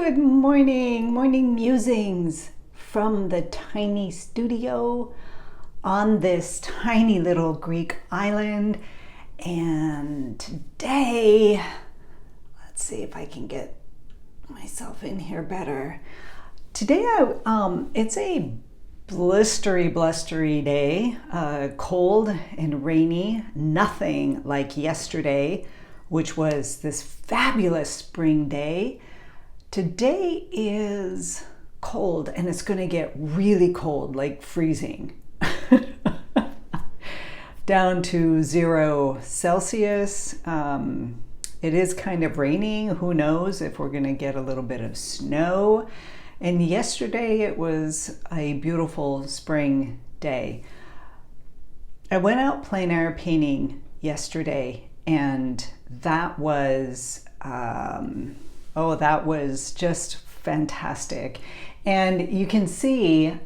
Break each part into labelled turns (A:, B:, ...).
A: Good morning, morning musings from the tiny studio on this tiny little Greek island. And today, let's see if I can get myself in here better. Today, it's a blustery day, cold and rainy, nothing like yesterday, which was this fabulous spring day. Today is cold, and it's going to get really cold, like freezing, down to 0 Celsius. It is kind of raining. Who knows if we're going to get a little bit of snow. And yesterday it was a beautiful spring day. I went out plein air painting yesterday, and that was that was just fantastic. And you can see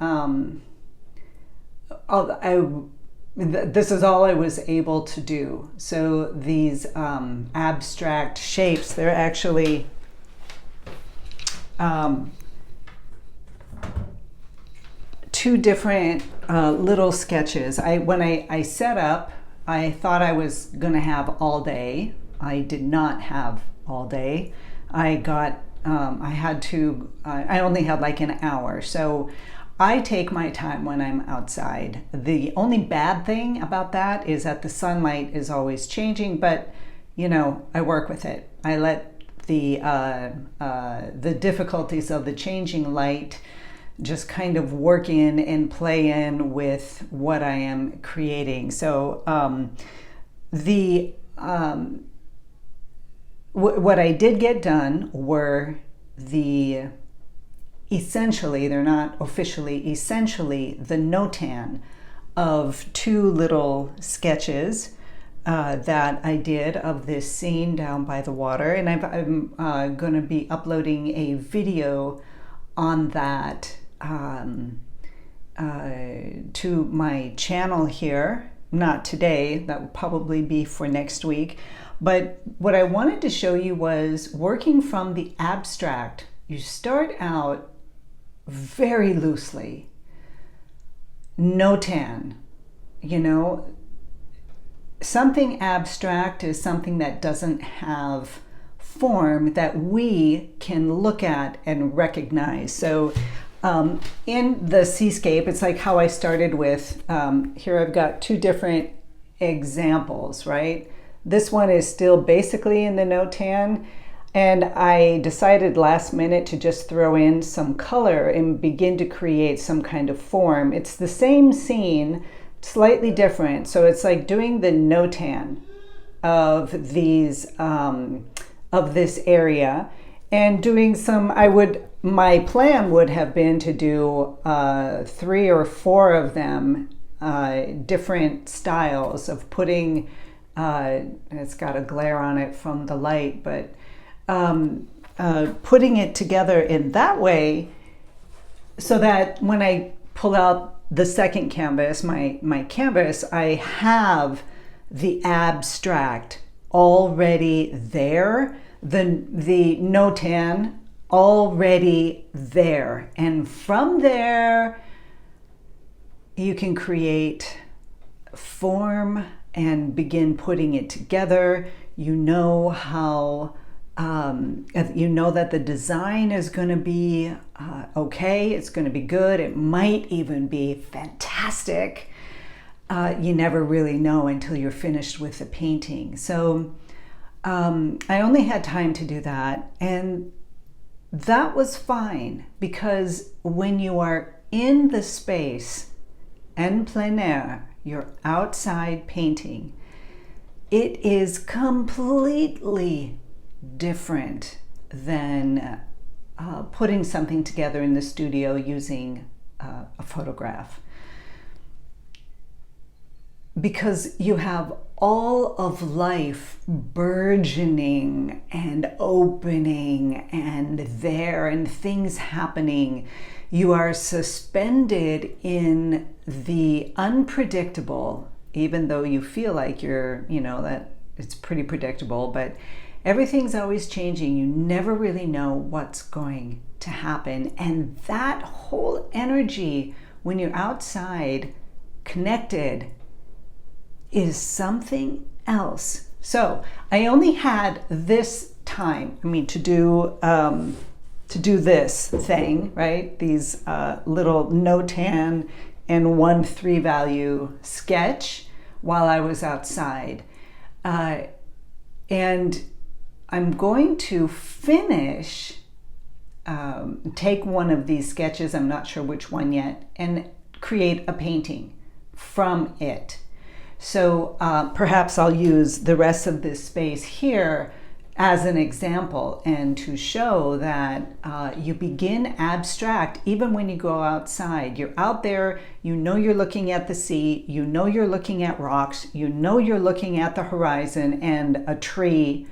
A: this is all I was able to do. So these abstract shapes, they're actually two different little sketches. When I set up, I thought I was going to have all day. I did not have all day. I only had like an hour. So I take my time when I'm outside. The only bad thing about that is that the sunlight is always changing, but I work with it. I let the difficulties of the changing light just kind of work in and play in with what I am creating. So what I did get done were essentially, they're not officially, essentially the Notan of two little sketches that I did of this scene down by the water. And I'm going to be uploading a video on that to my channel here. Not today, that will probably be for next week. But what I wanted to show you was working from the abstract. You start out very loosely. Notan, something abstract is something that doesn't have form that we can look at and recognize. So in the seascape, it's like how I started with, here I've got two different examples, right? This one is still basically in the Notan, and I decided last minute to just throw in some color and begin to create some kind of form. It's the same scene, slightly different. So it's like doing the Notan of these, of this area, and doing some, my plan would have been to do 3 or 4 of them, different styles of putting, it's got a glare on it from the light, but putting it together in that way so that when I pull out the second canvas, my canvas, I have the abstract already there, the Notan already there. And from there, you can create form and begin putting it together. You know how, that the design is going to be okay. It's going to be good. It might even be fantastic. You never really know until you're finished with the painting. So I only had time to do that. And that was fine, because when you are in the space en plein air, you're outside painting, it is completely different than putting something together in the studio using a photograph. Because you have all of life burgeoning and opening and there, and things happening. You are suspended in the unpredictable, even though you feel like you're, that it's pretty predictable, but Everything's always changing. You never really know what's going to happen. And that whole energy when you're outside connected is something else. So I only had this time, to do this thing, right? These little Notan and 1 3-value sketch while I was outside. And I'm going to finish, take one of these sketches, I'm not sure which one yet, and create a painting from it. So perhaps I'll use the rest of this space here as an example and to show that you begin abstract even when you go outside. You're out there, you know you're looking at the sea, you know you're looking at rocks, you know you're looking at the horizon and a tree,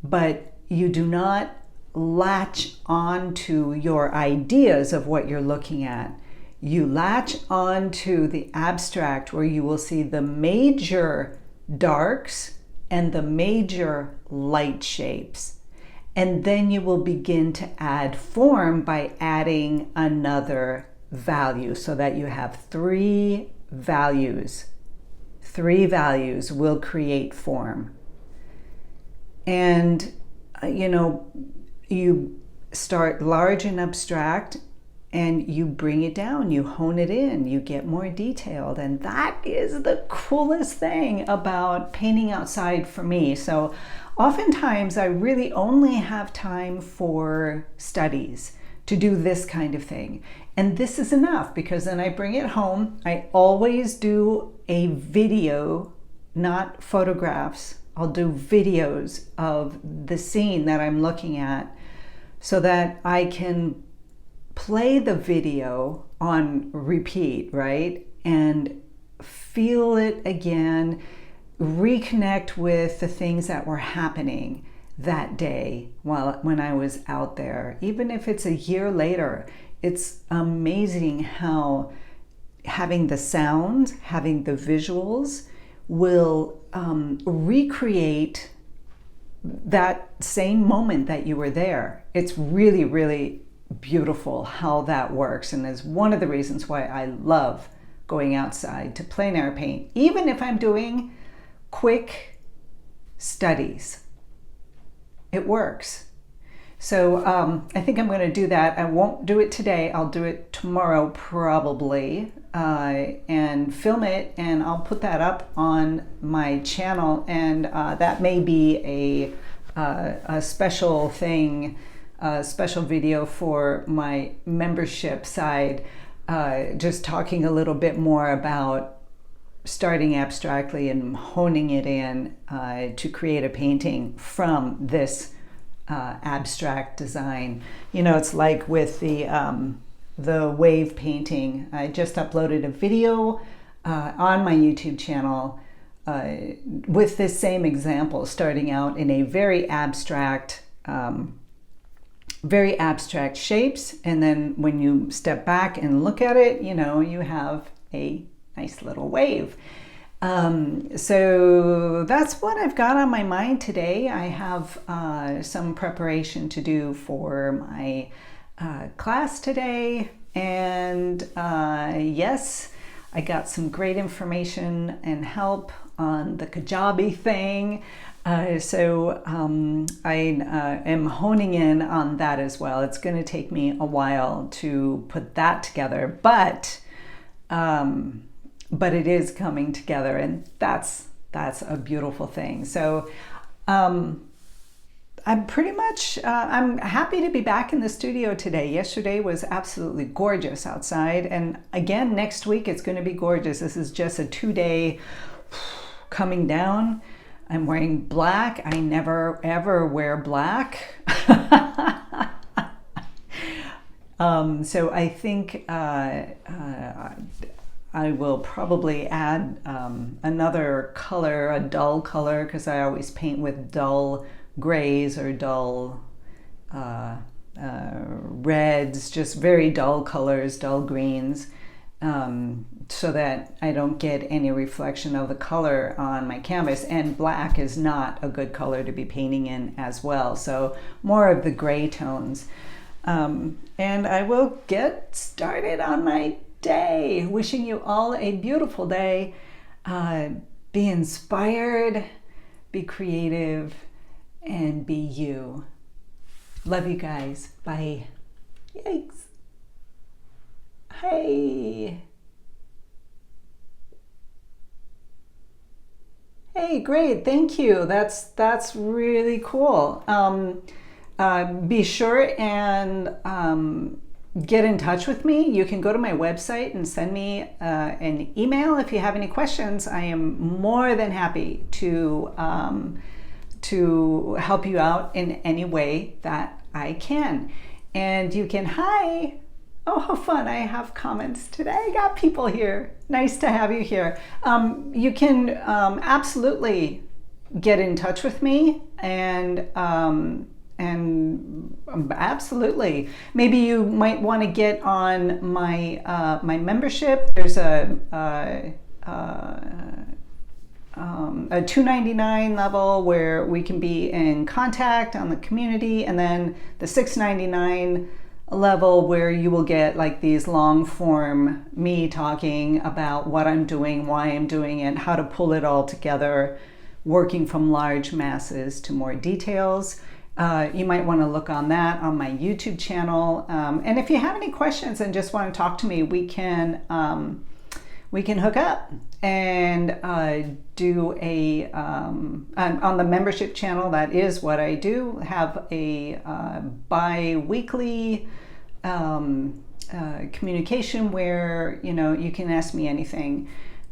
A: but you do not latch on to your ideas of what you're looking at. You latch on to the abstract where you will see the major darks and the major light shapes. And then you will begin to add form by adding another value so that you have 3 values. 3 values will create form. And, you start large and abstract and you bring it down, you hone it in, you get more detailed. And that is the coolest thing about painting outside for me. So oftentimes I really only have time for studies to do this kind of thing. And this is enough because then I bring it home. I always do a video, not photographs. I'll do videos of the scene that I'm looking at so that I can play the video on repeat, right? And feel it again, reconnect with the things that were happening that day when I was out there. Even if it's a year later, it's amazing how having the sound, having the visuals will recreate that same moment that you were there. It's really, really beautiful how that works, and is one of the reasons why I love going outside to plein air paint, even if I'm doing quick studies. It works. So I think I'm going to do that. I won't do it today. I'll do it tomorrow probably, and film it, and I'll put that up on my channel, and that may be a special thing, a special video for my membership side, just talking a little bit more about starting abstractly and honing it in to create a painting from this abstract design. It's like with the wave painting. I just uploaded a video on my YouTube channel with this same example, starting out in a very abstract shapes, and then when you step back and look at it, you have a nice little wave. So that's what I've got on my mind today. I have some preparation to do for my class today, and yes, I got some great information and help on the Kajabi thing. So I am honing in on that as well. It's going to take me a while to put that together, but it is coming together, and that's a beautiful thing. So I'm pretty much, I'm happy to be back in the studio today. Yesterday was absolutely gorgeous outside, and again, next week it's going to be gorgeous. This is just a 2-day coming down. I'm wearing black. I never ever wear black. So I think I will probably add another color, a dull color, because I always paint with dull grays or dull reds, just very dull colors, dull greens. so that I don't get any reflection of the color on my canvas. And black is not a good color to be painting in as well. So more of the gray tones. And I will get started on my day. Wishing you all a beautiful day. Be inspired, be creative, and be you. Love you guys. Bye. Yikes. Hey. Hey, great. Thank you. That's really cool. Be sure and get in touch with me. You can go to my website and send me an email if you have any questions. I am more than happy to help you out in any way that I can. And you can, hi. Oh, how fun. I have comments today. I got people here. Nice to have you here. You can absolutely get in touch with me and absolutely. Maybe you might want to get on my my membership. There's a $2.99 level where we can be in contact on the community, and then the $6.99 level where you will get like these long form me talking about what I'm doing, why I'm doing it, how to pull it all together, working from large masses to more details. You might want to look on that on my YouTube channel. And if you have any questions and just want to talk to me, we can hook up and do a on the membership channel. That is what I do. Have a bi-weekly communication where you can ask me anything.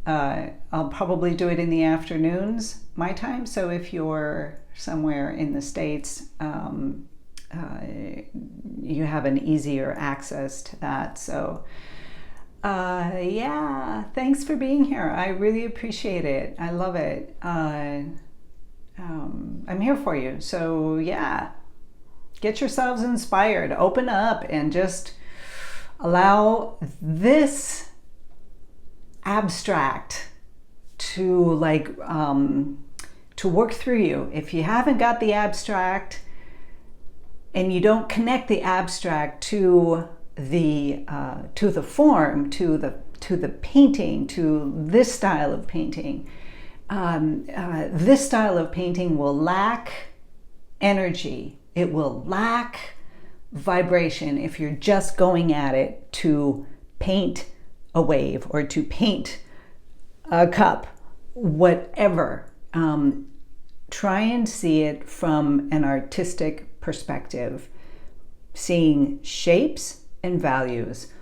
A: I'll probably do it in the afternoons, my time. So if you're somewhere in the States, you have an easier access to that. So yeah, thanks for being here. I really appreciate it. I love it. I'm here for you. So yeah, get yourselves inspired, open up, and just allow this abstract to to work through you. If you haven't got the abstract and you don't connect the abstract to the form, to the painting, to this style of painting, this style of painting will lack energy. It will lack vibration if you're just going at it to paint a wave or to paint a cup, whatever. Try and see it from an artistic perspective, seeing shapes and values,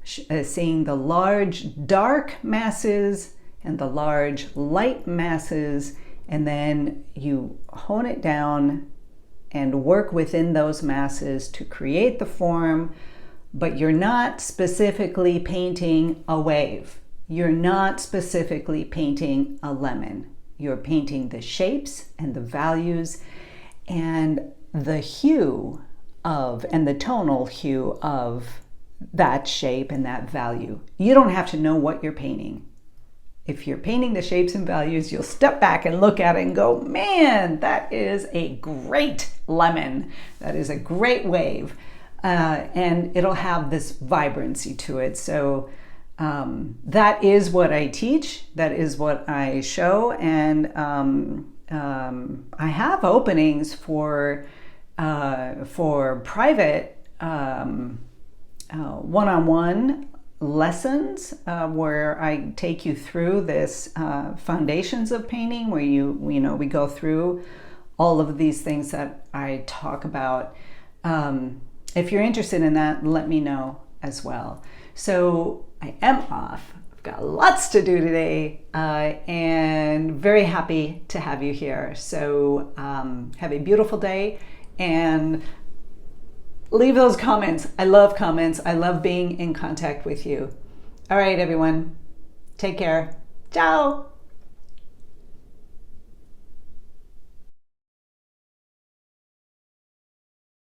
A: seeing the large dark masses and the large light masses, and then you hone it down and work within those masses to create the form. But you're not specifically painting a wave. You're not specifically painting a lemon. You're painting the shapes and the values and the hue of, and the tonal hue of that shape and that value. You don't have to know what you're painting. If you're painting the shapes and values, you'll step back and look at it and go, man, that is a great lemon. That is a great wave. And it'll have this vibrancy to it. So that is what I teach. That is what I show. And I have openings for private one-on-one lessons where I take you through this foundations of painting, where we go through all of these things that I talk about. If you're interested in that, let me know as well. So I am off. I've got lots to do today, and very happy to have you here. So have a beautiful day, and leave those comments. I love comments. I love being in contact with you. All right, everyone. Take care. Ciao.